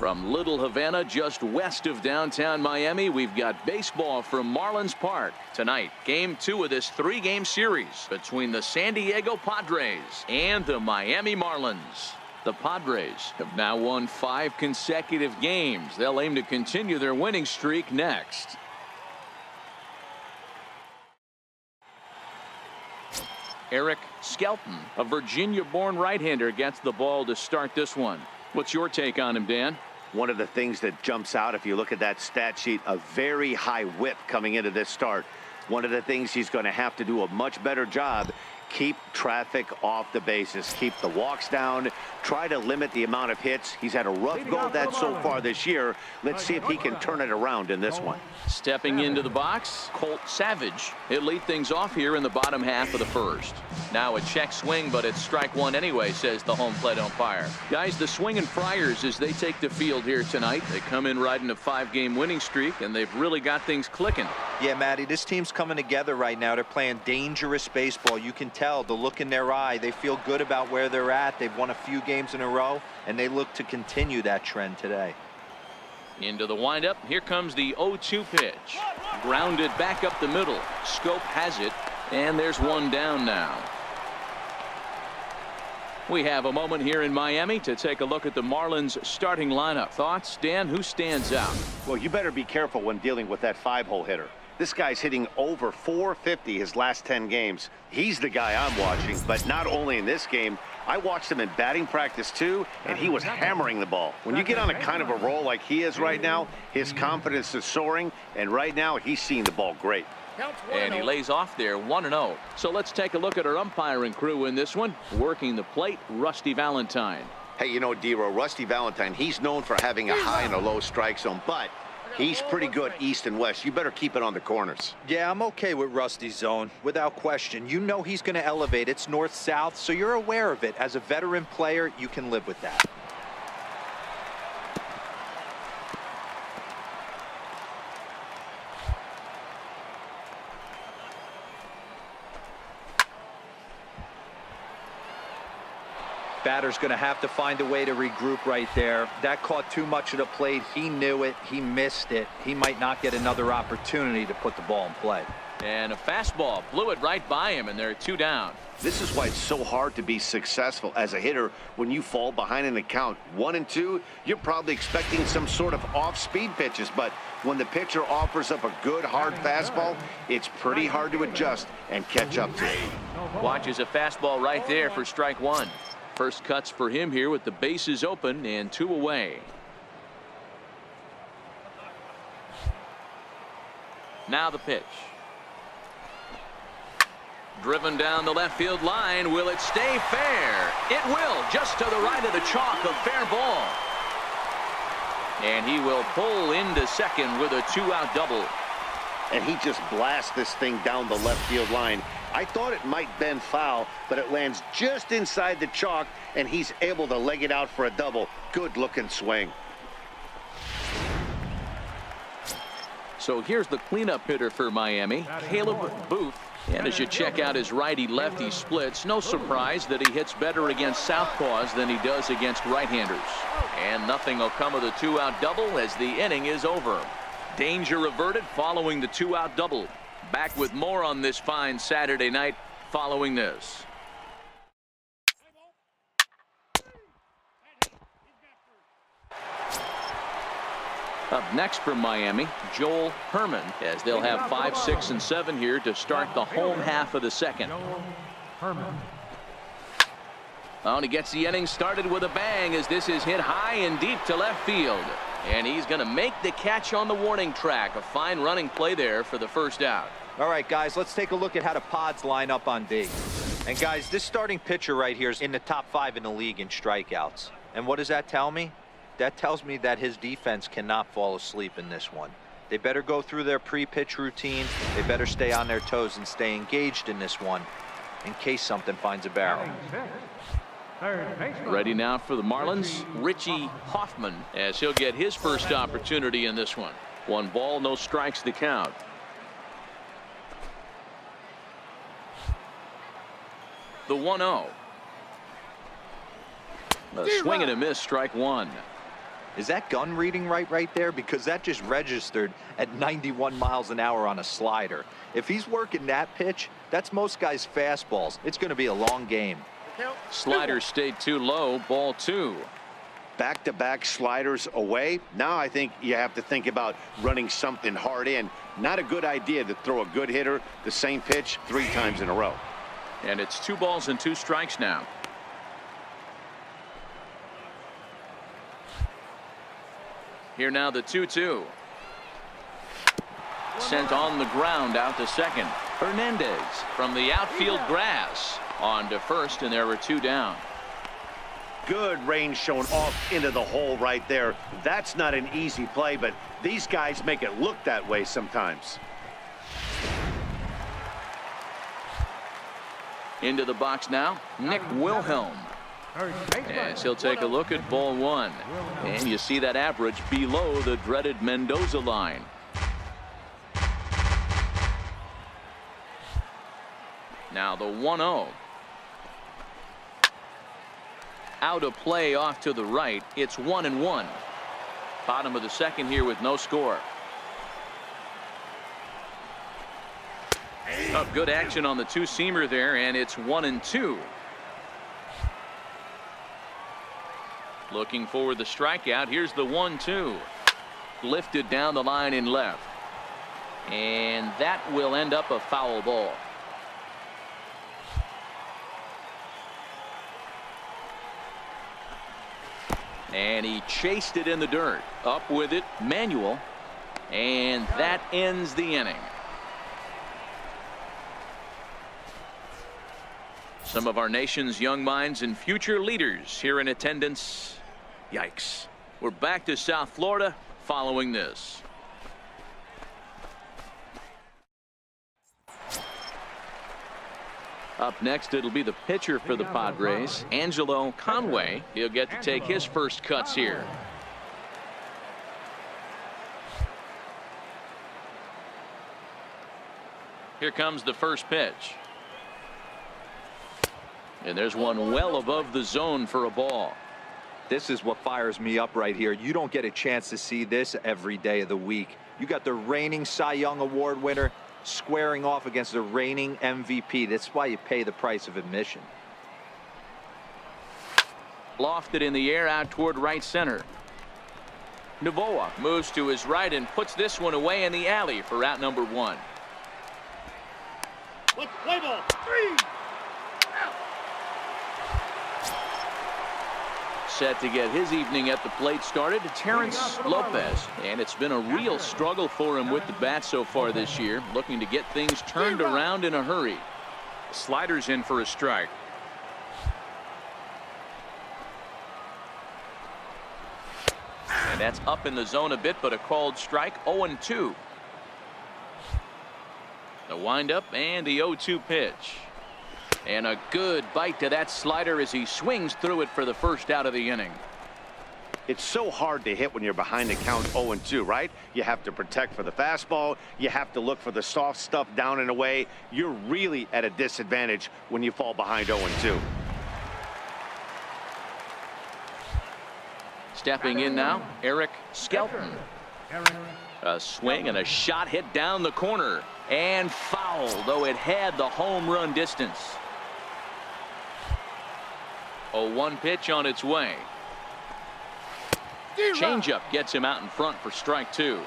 From Little Havana, just west of downtown Miami, we've got baseball from Marlins Park. Tonight, Game 2 of this 3-game series between the San Diego Padres and the Miami Marlins. The Padres have now won 5 consecutive games. They'll aim to continue their winning streak next. Eric Skelton, a Virginia-born right-hander, gets the ball to start this one. What's your take on him, Dan? One of the things that jumps out, if you look at that stat sheet, a very high whip coming into this start. One of the things he's going to have to do a much better job, keep traffic off the bases, keep the walks down, try to limit the amount of hits. He's had a rough go of that so far this year. Let's see if he can turn it around in this one. Stepping into the box, Colt Savage. He'll lead things off here in the bottom half of the first. Now a check swing, but it's strike one anyway, says the home plate umpire. Guys, the Swinging Friars, as they take the field here tonight, they come in riding a 5-game winning streak, and they've really got things clicking. Yeah, Matty, this team's coming together right now. They're playing dangerous baseball. You can tell the look in their eye. They feel good about where they're at. They've won a few games in a row, and they look to continue that trend today. Into the windup. Here comes the 0-2 pitch. Grounded back up the middle. Scope has it, and there's one down now. We have a moment here in Miami to take a look at the Marlins starting lineup. Thoughts, Dan? Who stands out? Well, you better be careful when dealing with that 5-hole hitter. This guy's hitting over 450 his last 10 games. He's the guy I'm watching, but not only in this game. I watched him in batting practice too, and he was hammering the ball. When you get on a kind of a roll like he is right now, his confidence is soaring, and right now he's seeing the ball great. And he lays off there 1-0. So let's take a look at our umpiring crew in this one. Working the plate, Rusty Valentine. Hey, you know, D-Row, Rusty Valentine, he's known for having a high and a low strike zone, but he's pretty good east and west. You better keep it on the corners. Yeah, I'm okay with Rusty's zone, without question. You know he's going to elevate. It's north-south, so you're aware of it. As a veteran player, you can live with that. Batter's going to have to find a way to regroup right there. That caught too much of the plate. He knew it. He missed it. He might not get another opportunity to put the ball in play. And a fastball blew it right by him, and they're 2 down. This is why it's so hard to be successful as a hitter when you fall behind in the count 1-2. You're probably expecting some sort of off-speed pitches, but when the pitcher offers up a good hard fastball, it's pretty hard to adjust and catch up to it. Watches a fastball right there for strike one. First cuts for him here with the bases open and 2 away. Now the pitch. Driven down the left field line. Will it stay fair? It will, just to the right of the chalk, a fair ball. And he will pull into second with a 2-out double. And he just blasts this thing down the left field line. I thought it might bend foul, but it lands just inside the chalk, and he's able to leg it out for a double. Good looking swing. So here's the cleanup hitter for Miami, Caleb Booth. And as you check out his righty-lefty splits, no surprise that he hits better against southpaws than he does against right-handers. And nothing will come of the 2-out double as the inning is over. Danger averted following the 2-out double. Back with more on this fine Saturday night following this. Up next from Miami, Joel Herman, as they'll have 5, 6, and 7 here to start the home half of the second. Oh, and he gets the inning started with a bang as this is hit high and deep to left field. And he's going to make the catch on the warning track. A fine running play there for the first out. All right, guys, let's take a look at how the Pods line up on D. And, guys, this starting pitcher right here is in the top 5 in the league in strikeouts. And what does that tell me? That tells me that his defense cannot fall asleep in this one. They better go through their pre-pitch routine. They better stay on their toes and stay engaged in this one in case something finds a barrel. Ready now for the Marlins, Richie Hoffman, as he'll get his first opportunity in this one. 1 ball, no strikes to count. The 1-0. A swing and a miss, strike one. Is that gun reading right there? Because that just registered at 91 miles an hour on a slider. If he's working that pitch, that's most guys' fastballs. It's going to be a long game. Slider stayed too low. Ball 2. Back-to-back sliders away. Now I think you have to think about running something hard in. Not a good idea to throw a good hitter the same pitch 3 times in a row. And it's 2 balls and 2 strikes now. Here now the 2-2. Sent on the ground out to second. Hernandez from the outfield grass on to first, and there were 2 down. Good range shown off into the hole right there. That's not an easy play, but these guys make it look that way sometimes. Into the box now, Nick Wilhelm. As he'll take a look at ball 1. And you see that average below the dreaded Mendoza line. Now the 1-0. Out of play off to the right. It's 1-1. Bottom of the second here with no score. Good action on the 2-seamer there, and it's 1-2. Looking for the strikeout. Here's the 1-2. Lifted down the line in left. And that will end up a foul ball. And he chased it in the dirt. Up with it, Manuel. And that ends the inning. Some of our nation's young minds and future leaders here in attendance. Yikes. We're back to South Florida following this. Up next, it'll be the pitcher for the Padres, Angelo Conway. He'll get to take his first cuts here. Here comes the first pitch. And there's one well above the zone for a ball. This is what fires me up right here. You don't get a chance to see this every day of the week. You got the reigning Cy Young Award winner squaring off against the reigning MVP. That's why you pay the price of admission. Lofted in the air out toward right center. Novoa moves to his right and puts this one away in the alley for out number 1. Let's play ball. 3. Set to get his evening at the plate started, Terrence Lopez. And it's been a real struggle for him with the bat so far this year, looking to get things turned around in a hurry. Sliders in for a strike. And that's up in the zone a bit, but a called strike. 0-2. The windup and the 0-2 pitch. And a good bite to that slider as he swings through it for the first out of the inning. It's so hard to hit when you're behind the count 0-2, right? You have to protect for the fastball. You have to look for the soft stuff down and away. You're really at a disadvantage when you fall behind 0-2. Stepping in now, Eric Skelton. A swing and a shot hit down the corner. And foul, though it had the home run distance. 0-1 pitch on its way. Changeup gets him out in front for strike 2.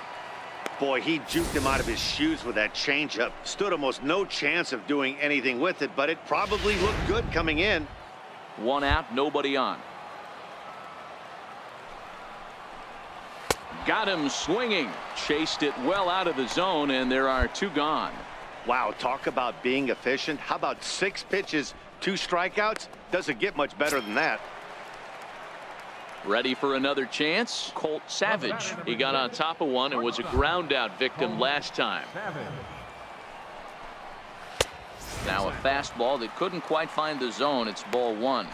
Boy, he juked him out of his shoes with that changeup. Stood almost no chance of doing anything with it, but it probably looked good coming in. 1 out, nobody on. Got him swinging. Chased it well out of the zone, and there are 2 gone. Wow, talk about being efficient. How about 6 pitches, 2 strikeouts? Doesn't get much better than that. Ready for another chance. Colt Savage. He got on top of one and was a ground out victim last time. Now a fastball that couldn't quite find the zone. It's ball 1.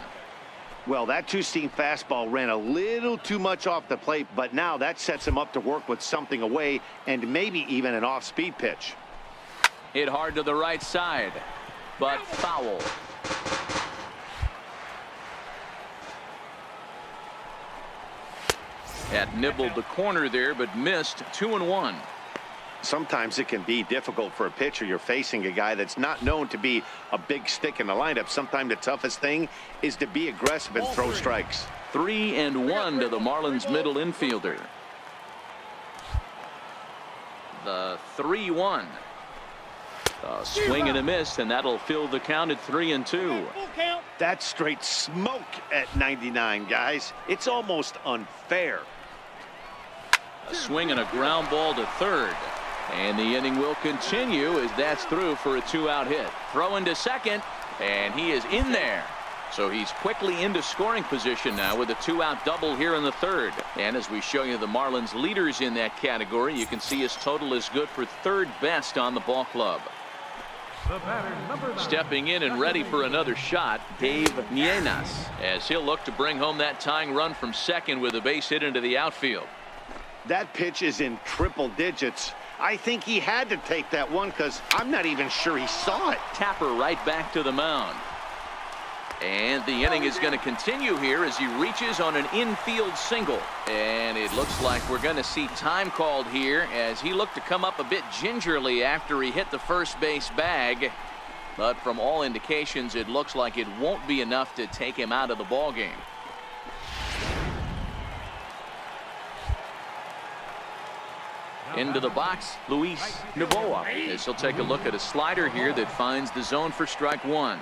Well, that 2-seam fastball ran a little too much off the plate, but now that sets him up to work with something away and maybe even an off-speed pitch. Hit hard to the right side, but foul. That nibbled the corner there, but missed. 2-1. Sometimes it can be difficult for a pitcher. You're facing a guy that's not known to be a big stick in the lineup. Sometimes the toughest thing is to be aggressive and throw strikes. 3-1 to the Marlins middle infielder. The 3-1. A swing and a miss, and that'll fill the count at 3-2. That's straight smoke at 99, guys. It's almost unfair. A swing and a ground ball to third. And the inning will continue as that's through for a 2-out hit. Throw into second, and he is in there. So he's quickly into scoring position now with a 2-out double here in the third. And as we show you the Marlins leaders in that category, you can see his total is good for third best on the ball club. Stepping in and ready for another shot, Dave Nienas, as he'll look to bring home that tying run from second with a base hit into the outfield. That pitch is in triple digits. I think he had to take that one because I'm not even sure he saw it. Tapper right back to the mound. And the inning is going to continue here as he reaches on an infield single. And it looks like we're going to see time called here as he looked to come up a bit gingerly after he hit the first base bag. But from all indications, it looks like it won't be enough to take him out of the ball game. Into the box, Luis Novoa, as he'll take a look at a slider here that finds the zone for strike one.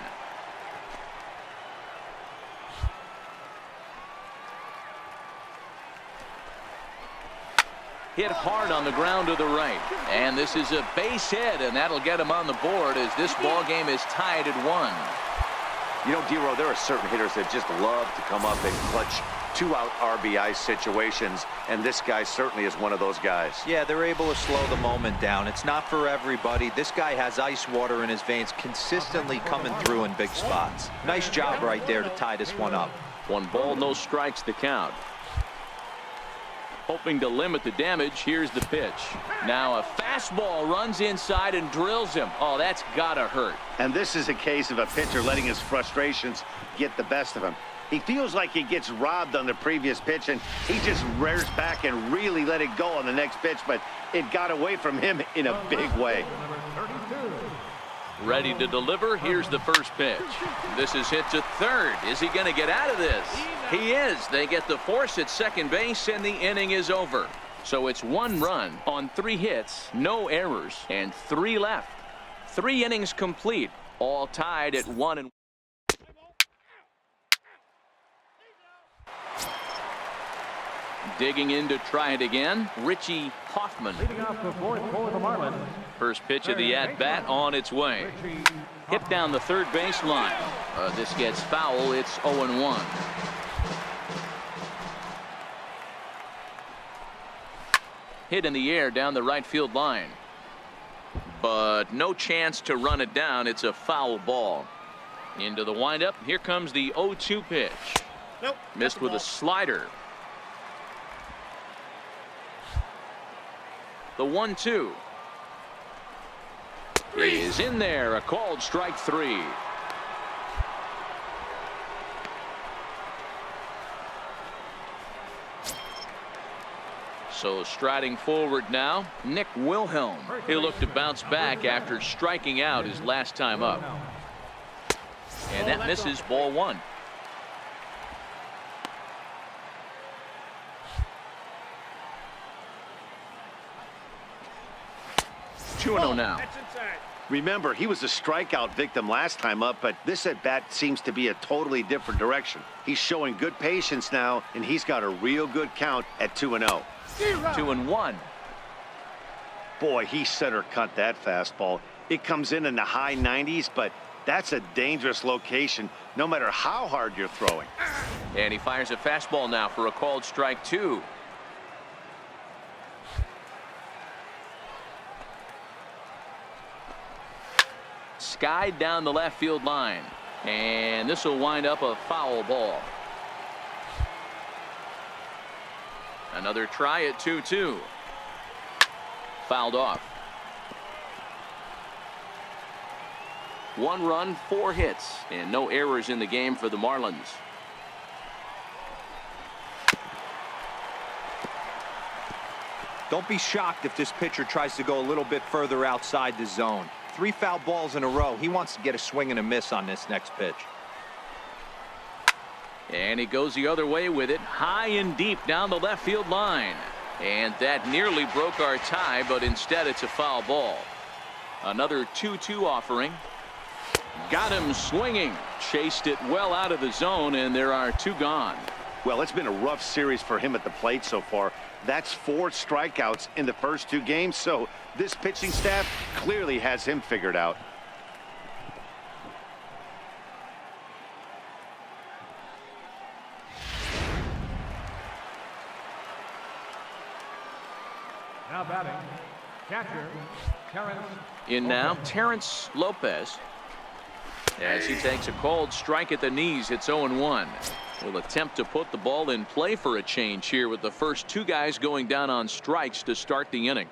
Hit hard on the ground to the right. And this is a base hit, and that'll get him on the board as this ball game is tied at 1. You know, D-Row, there are certain hitters that just love to come up and clutch 2-out RBI situations, and this guy certainly is one of those guys. Yeah, they're able to slow the moment down. It's not for everybody. This guy has ice water in his veins, consistently coming through in big spots. Nice job right there to tie this one up. 1 ball, no strikes to count. Hoping to limit the damage, here's the pitch. Now a fastball runs inside and drills him. Oh, that's gotta hurt. And this is a case of a pitcher letting his frustrations get the best of him. He feels like he gets robbed on the previous pitch, and he just rears back and really let it go on the next pitch, but it got away from him in a big way. Ready to deliver. Here's the first pitch. This is hit to third. Is he going to get out of this? He is. They get the force at second base, and the inning is over. So it's 1 run on 3 hits, no errors, and 3 left. 3 innings complete, all tied at 1-1. Digging in to try it again, Richie Hoffman. Leading off the fourth for the Marlins. First pitch of the at-bat on its way. Hit down the third base line. This gets foul. It's 0-1. Hit in the air down the right field line. But no chance to run it down. It's a foul ball. Into the windup. Here comes the 0-2 pitch. Nope. Missed with a slider. The 1-2 is in there. A called strike 3. So striding forward now, Nick Wilhelm. He'll look to bounce back after striking out his last time up. And that misses, ball 1. Now. Remember, he was a strikeout victim last time up, but this at-bat seems to be a totally different direction. He's showing good patience now, and he's got a real good count at 2-0. 2-1. Boy, he center cut that fastball. It comes in the high 90s, but that's a dangerous location no matter how hard you're throwing. And he fires a fastball now for a called strike 2. Skied down the left field line, and this will wind up a foul ball. Another try at 2-2. Fouled off. 1 run, 4 hits, and no errors in the game for the Marlins. Don't be shocked if this pitcher tries to go a little bit further outside the zone. 3 foul balls in a row. He wants to get a swing and a miss on this next pitch. And he goes the other way with it, high and deep down the left field line. And that nearly broke our tie, but instead it's a foul ball. Another 2-2 offering. Got him swinging. Chased it well out of the zone, and there are 2 gone. Well, it's been a rough series for him at the plate so far. That's 4 strikeouts in the first 2 games, so this pitching staff clearly has him figured out. Now batting, catcher, Terrence. In now, Terrence Lopez. As he takes a called strike at the knees, it's 0-1. Will attempt to put the ball in play for a change here with the first 2 guys going down on strikes to start the inning.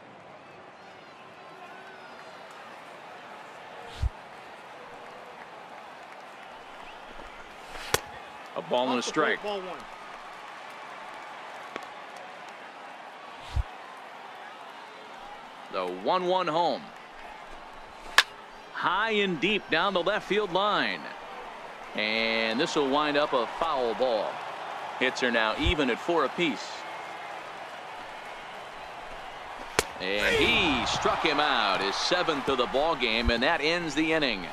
A ball and a strike. Ball 1. The 1-1 home. High and deep down the left field line. And this will wind up a foul ball. Hits are now even at 4 apiece. And he struck him out, his 7th of the ball game, and that ends the inning.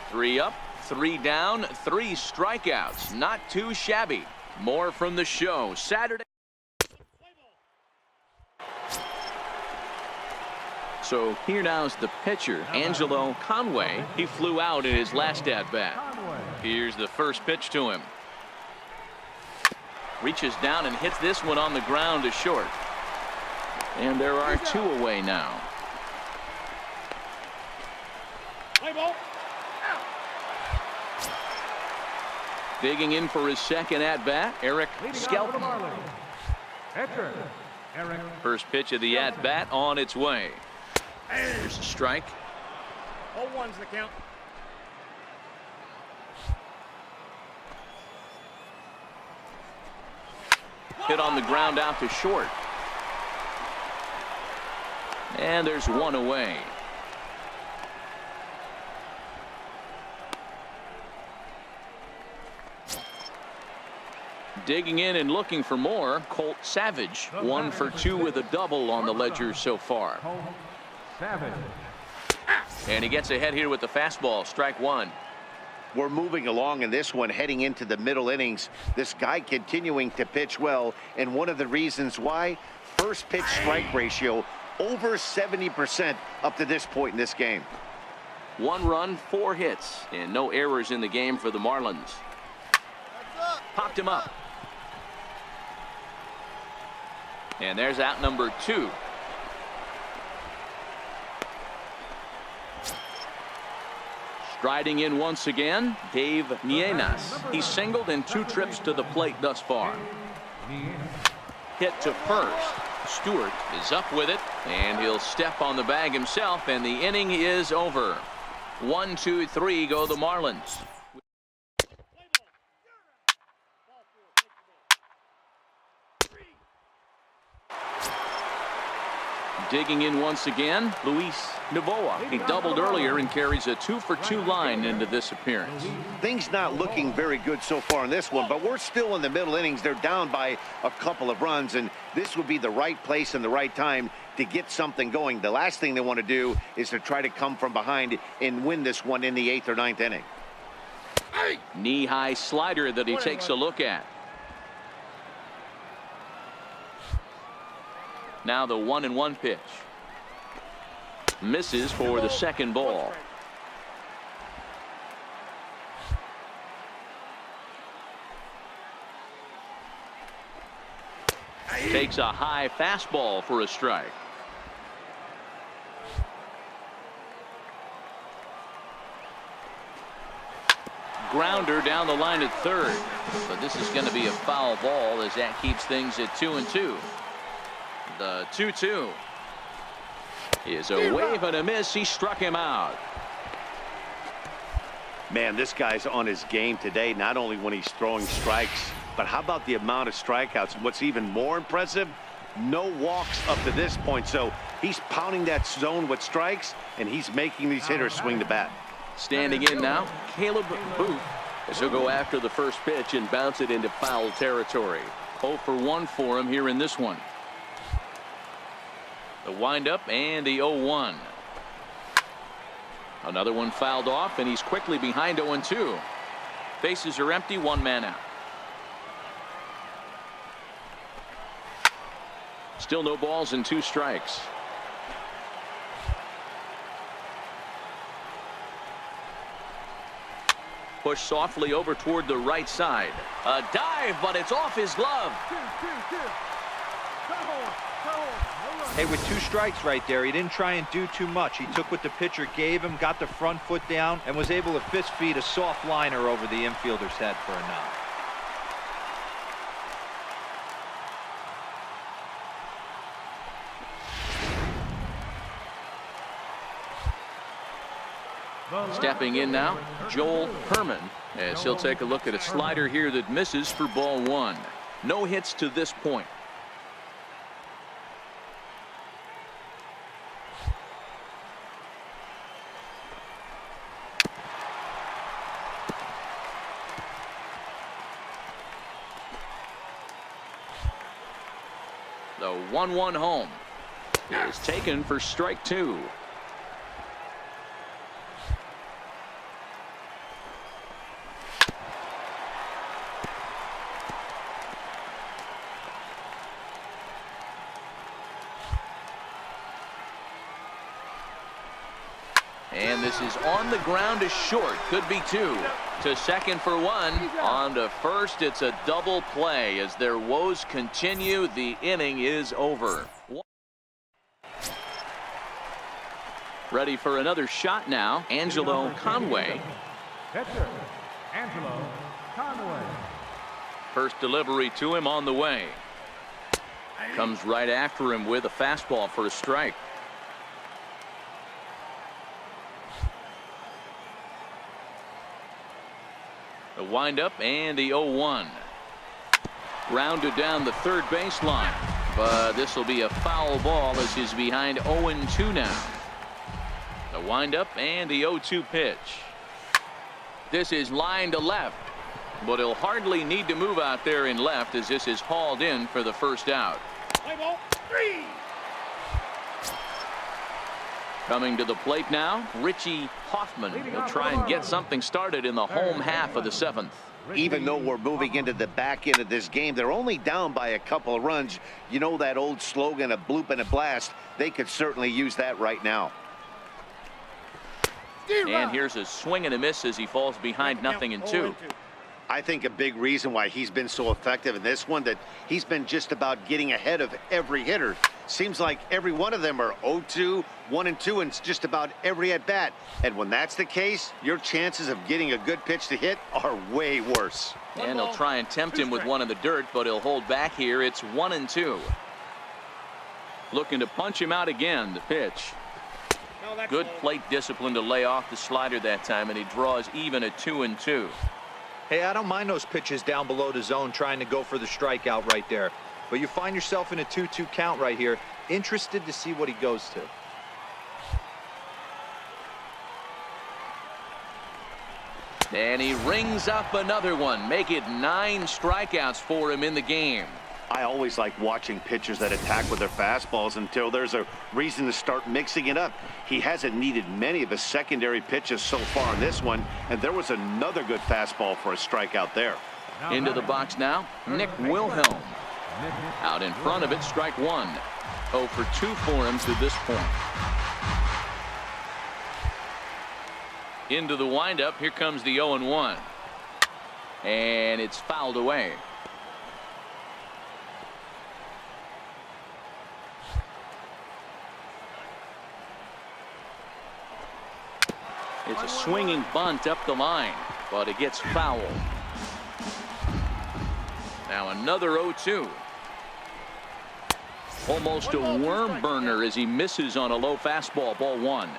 3 up, 3 down, 3 strikeouts. Not too shabby. More from the show Saturday. So here now is the pitcher, Angelo Conway. He flew out in his last at-bat. Here's the first pitch to him. Reaches down and hits this one on the ground to short. And there are 2 away now. Play ball. Digging in for his second at-bat, Eric Skelton. Pitcher, Eric. First pitch of the at-bat on its way. Here's a strike. 0-1's the count. Hit on the ground out to short. And there's 1 away. Digging in and looking for more, Colt Savage. 1 for 2 with a double on the ledger so far. Savage. And he gets ahead here with the fastball. Strike 1. We're moving along in this one, heading into the middle innings. This guy continuing to pitch well, and one of the reasons why, first pitch strike ratio over 70% up to this point in this game. 1 run, 4 hits, and no errors in the game for the Marlins. Popped him up. And there's out number 2. Striding in once again, Dave Nienas. He's singled in 2 trips to the plate thus far. Hit to first. Stewart is up with it, and he'll step on the bag himself, and the inning is over. 1, 2, 3 go the Marlins. Digging in once again, Luis Novoa. He doubled earlier and carries a 2-for-2 line into this appearance. Things not looking very good so far in this one, but we're still in the middle innings. They're down by a couple of runs, and this would be the right place and the right time to get something going. The last thing they want to do is to try to come from behind and win this one in the 8th or 9th inning. Knee-high slider that he takes a look at. Now the 1-1 pitch. Misses for the second ball. Takes a high fastball for a strike. Grounder down the line at third. But this is going to be a foul ball as that keeps things at 2-2. The 2-2 is a wave and a miss. He struck him out. Man, this guy's on his game today, not only when he's throwing strikes, but how about the amount of strikeouts? And what's even more impressive, No walks up to this point, so he's pounding that zone with strikes, and he's making these hitters swing the bat. Standing in now, Caleb Booth, as he'll go after the first pitch and bounce it into foul territory. 0 for 1 for him here in this one. The windup and the 0-1. Another one fouled off, and he's quickly behind 0-2. Bases are empty, 1 man out. Still no balls and 2 strikes. Push softly over toward the right side. A dive, but it's off his glove. Hey, with 2 strikes right there, he didn't try and do too much. He took what the pitcher gave him, got the front foot down, and was able to fist feed a soft liner over the infielder's head for a knock. Stepping in now, Joel Herman, as he'll take a look at a slider here that misses for ball 1. No hits to this point. The 1-1 home is taken for strike 2. And this is on the ground to short. Could be 2. To second for 1. On to first. It's a double play. As their woes continue, the inning is over. Ready for another shot now. Angelo Conway. Pitcher, Angelo Conway. First delivery to him on the way. Comes right after him with a fastball for a strike. The windup and the 0-1. Grounded down the third baseline, but this will be a foul ball as he's behind 0-2 now. The windup and the 0-2 pitch. This is line to left, but he'll hardly need to move out there in left as this is hauled in for the first out. Play ball 3. Coming to the plate now, Richie Hoffman. He'll try and get something started in the home half of the 7th. Even though we're moving into the back end of this game, they're only down by a couple of runs. You know that old slogan, a bloop and a blast. They could certainly use that right now. And here's a swing and a miss as he falls behind 0-2. I think a big reason why he's been so effective in this one, that he's been just about getting ahead of every hitter. Seems like every one of them are 0-2, 1-2, and just about every at bat. And when that's the case, your chances of getting a good pitch to hit are way worse. And he'll try and tempt him with one in the dirt, but he'll hold back here. It's 1-2. Looking to punch him out again. The pitch. Good plate discipline to lay off the slider that time, and he draws even at 2-2. Hey, I don't mind those pitches down below the zone trying to go for the strikeout right there. But you find yourself in a 2-2 count right here. Interested to see what he goes to. And he rings up another one. Make it 9 strikeouts for him in the game. I always like watching pitchers that attack with their fastballs until there's a reason to start mixing it up. He hasn't needed many of his secondary pitches so far in this one, and there was another good fastball for a strikeout there. Into the box now, Nick Wilhelm. Out in front of it, strike 1. 0 for 2 for him to this point. Into the windup, here comes the 0-1. And it's fouled away. It's a swinging bunt up the line, but it gets fouled. Now another 0-2. Almost a worm burner as he misses on a low fastball. Ball 1.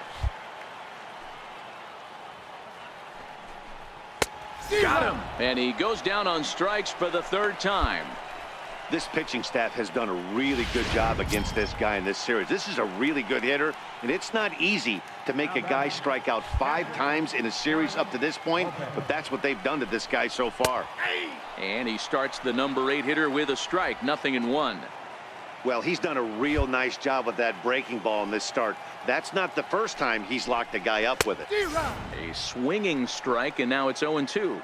Got him. And he goes down on strikes for the 3rd time. This pitching staff has done a really good job against this guy in this series. This is a really good hitter, and it's not easy to make a guy strike out 5 times in a series up to this point, but that's what they've done to this guy so far. And he starts the number 8 hitter with a strike, 0-1. Well, he's done a real nice job with that breaking ball in this start. That's not the first time he's locked a guy up with it. A swinging strike, and now it's 0-2.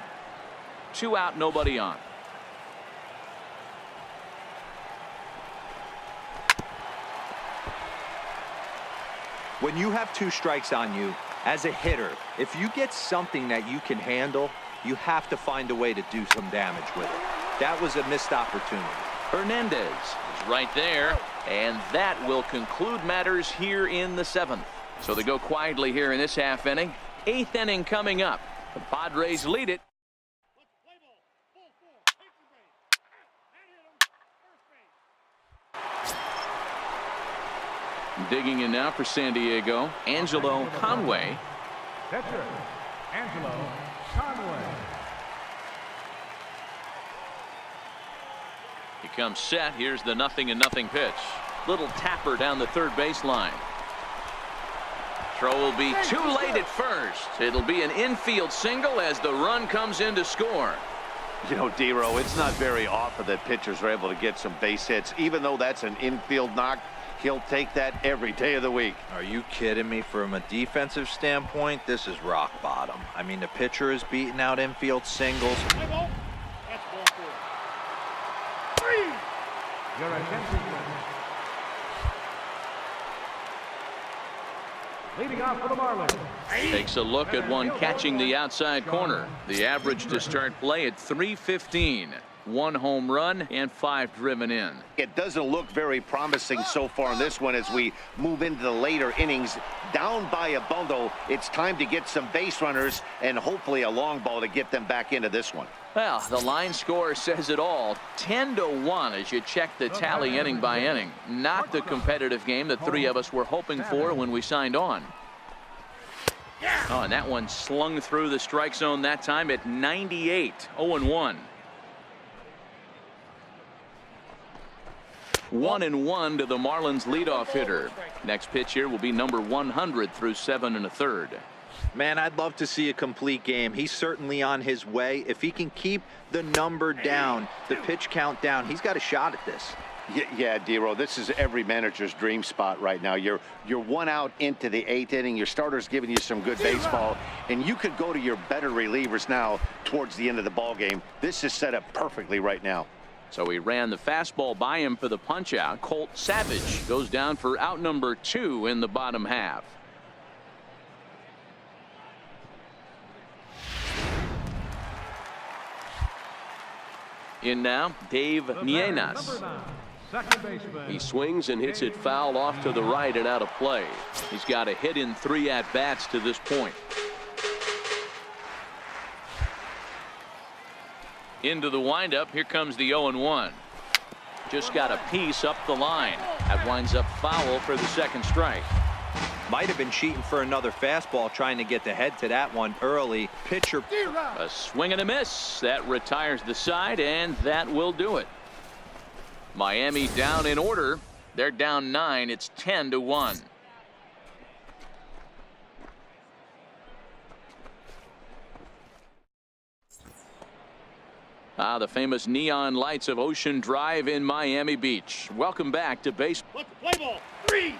2 out, nobody on. When you have 2 strikes on you, as a hitter, if you get something that you can handle, you have to find a way to do some damage with it. That was a missed opportunity. Hernandez is right there, and that will conclude matters here in the 7th. So they go quietly here in this half inning. 8th inning coming up. The Padres lead it. Digging in now for San Diego, Angelo Conway. Catcher, Angelo Conway. He comes set. Here's the 0-0 pitch. Little tapper down the third baseline. Throw will be too late at first. It'll be an infield single as the run comes in to score. You know, D-Row, it's not very often that pitchers are able to get some base hits. Even though that's an infield knock, he'll take that every day of the week. Are you kidding me? From a defensive standpoint, this is rock bottom. I mean, the pitcher is beating out infield singles. Play ball. That's ball 4. 3. Your attention, please. Leading off for the Marlins. Takes a look at one catching the outside corner. The average to start play at .315. 1 home run and 5 driven in. It doesn't look very promising so far in this one as we move into the later innings. Down by a bundle, it's time to get some base runners and hopefully a long ball to get them back into this one. Well, the line score says it all. 10-1 as you check the tally inning by inning. Not the competitive game the 3 of us were hoping for when we signed on. Oh, and that one slung through the strike zone that time at 98. 0-1. 1-1 to the Marlins leadoff hitter. Next pitch here will be number 100 through 7 1/3. Man, I'd love to see a complete game. He's certainly on his way. If he can keep the number down, the pitch count down, he's got a shot at this. Yeah, D-Row, this is every manager's dream spot right now. You're 1 out into the 8th inning. Your starter's giving you some good baseball, and you could go to your better relievers now towards the end of the ball game. This is set up perfectly right now. So he ran the fastball by him for the punch out. Colt Savage goes down for out number 2 in the bottom half. In now, Dave Nienas. Second baseman. He swings and hits it foul off to the right and out of play. He's got a hit in 3 at-bats to this point. Into the windup. Here comes the 0-1. Just got a piece up the line. That winds up foul for the second strike. Might have been cheating for another fastball, trying to get the head to that one early. Pitcher. A swing and a miss. That retires the side, and that will do it. Miami down in order. They're down 9. It's 10-1. The famous neon lights of Ocean Drive in Miami Beach. Welcome back to baseball. Let's play ball. 3.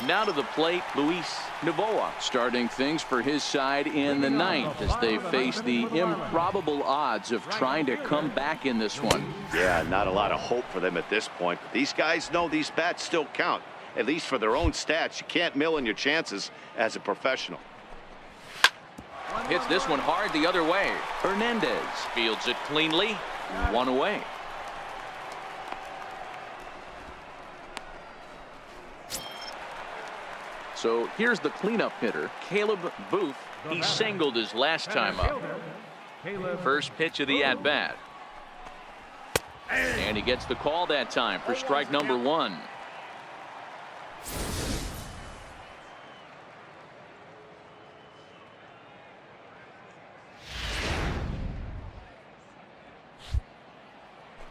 Now to the plate, Luis Novoa starting things for his side in the 9th as they face the improbable odds of trying to come back in this one. Yeah, not a lot of hope for them at this point. But these guys know these bats still count, at least for their own stats. You can't mill in your chances as a professional. Hits this one hard the other way. Hernandez fields it cleanly. 1 away. So here's the cleanup hitter, Caleb Booth. He singled his last time up. First pitch of the at-bat. And he gets the call that time for strike number 1.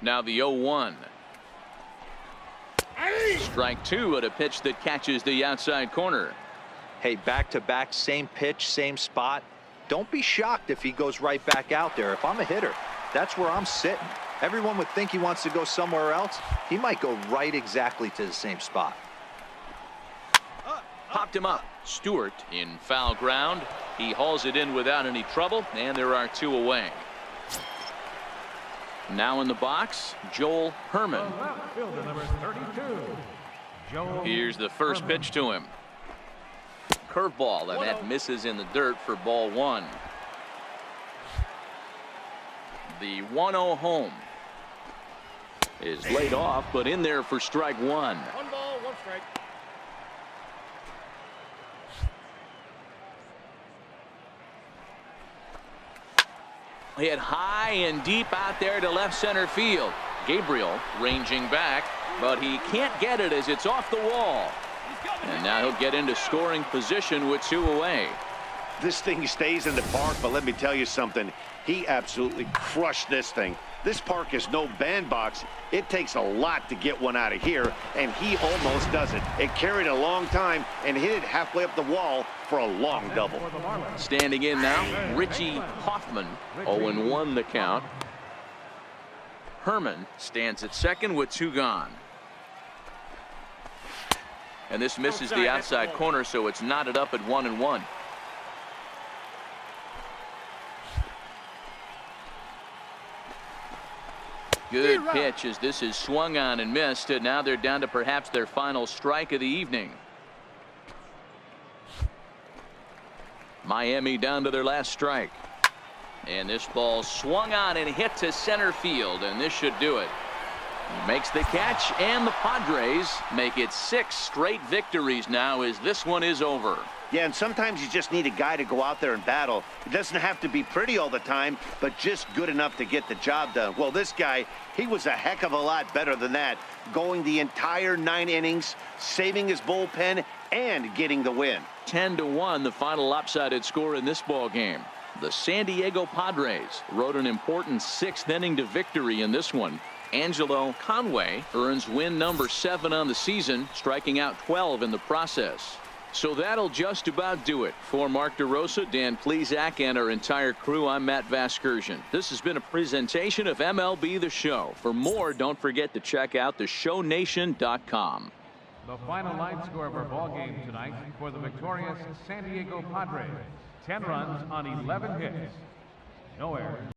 Now the 0-1. Strike two at a pitch that catches the outside corner. Hey, back-to-back, same pitch, same spot. Don't be shocked if he goes right back out there. If I'm a hitter, that's where I'm sitting. Everyone would think he wants to go somewhere else. He might go right exactly to the same spot. Popped him up. Stewart in foul ground. He hauls it in without any trouble, and there are two away. Now in the box, Joel Herman. Left fielder number 32. Joel Here's the first Herman. pitch to him. Curveball, and that misses in the dirt for ball one. The 1-0 home is laid off, but in there for strike one. 1 ball, 1 strike. Hit high and deep out there to left center field. Gabriel ranging back, but he can't get it as it's off the wall. And now he'll get into scoring position with two away. This thing stays in the park, but let me tell you something. He absolutely crushed this thing. This park is no bandbox. It takes a lot to get one out of here, and he almost does it. It carried a long time and hit it halfway up the wall for a long double. Standing in now, Richie Hoffman. 0-1 the count. Herman stands at second with two gone. And this misses the outside corner, so it's knotted up at 1-1. Good pitch as this is swung on and missed, and now they're down to perhaps their final strike of the evening. Miami down to their last strike. And this ball swung on and hit to center field, and this should do it. Makes the catch, and the Padres make it 6 straight victories now as this one is over. Yeah, and sometimes you just need a guy to go out there and battle. It doesn't have to be pretty all the time, but just good enough to get the job done. Well, this guy, he was a heck of a lot better than that, going the entire 9 innings, saving his bullpen, and getting the win. 10-1 the final lopsided score in this ball game. The San Diego Padres rode an important 6th inning to victory in this one. Angelo Conway earns win number 7 on the season, striking out 12 in the process. So that'll just about do it. For Mark DeRosa, Dan Plesac, and our entire crew, I'm Matt Vasgersian. This has been a presentation of MLB The Show. For more, don't forget to check out theshownation.com. The final line score of our ball game tonight for the victorious San Diego Padres. 10 runs on 11 hits. No errors.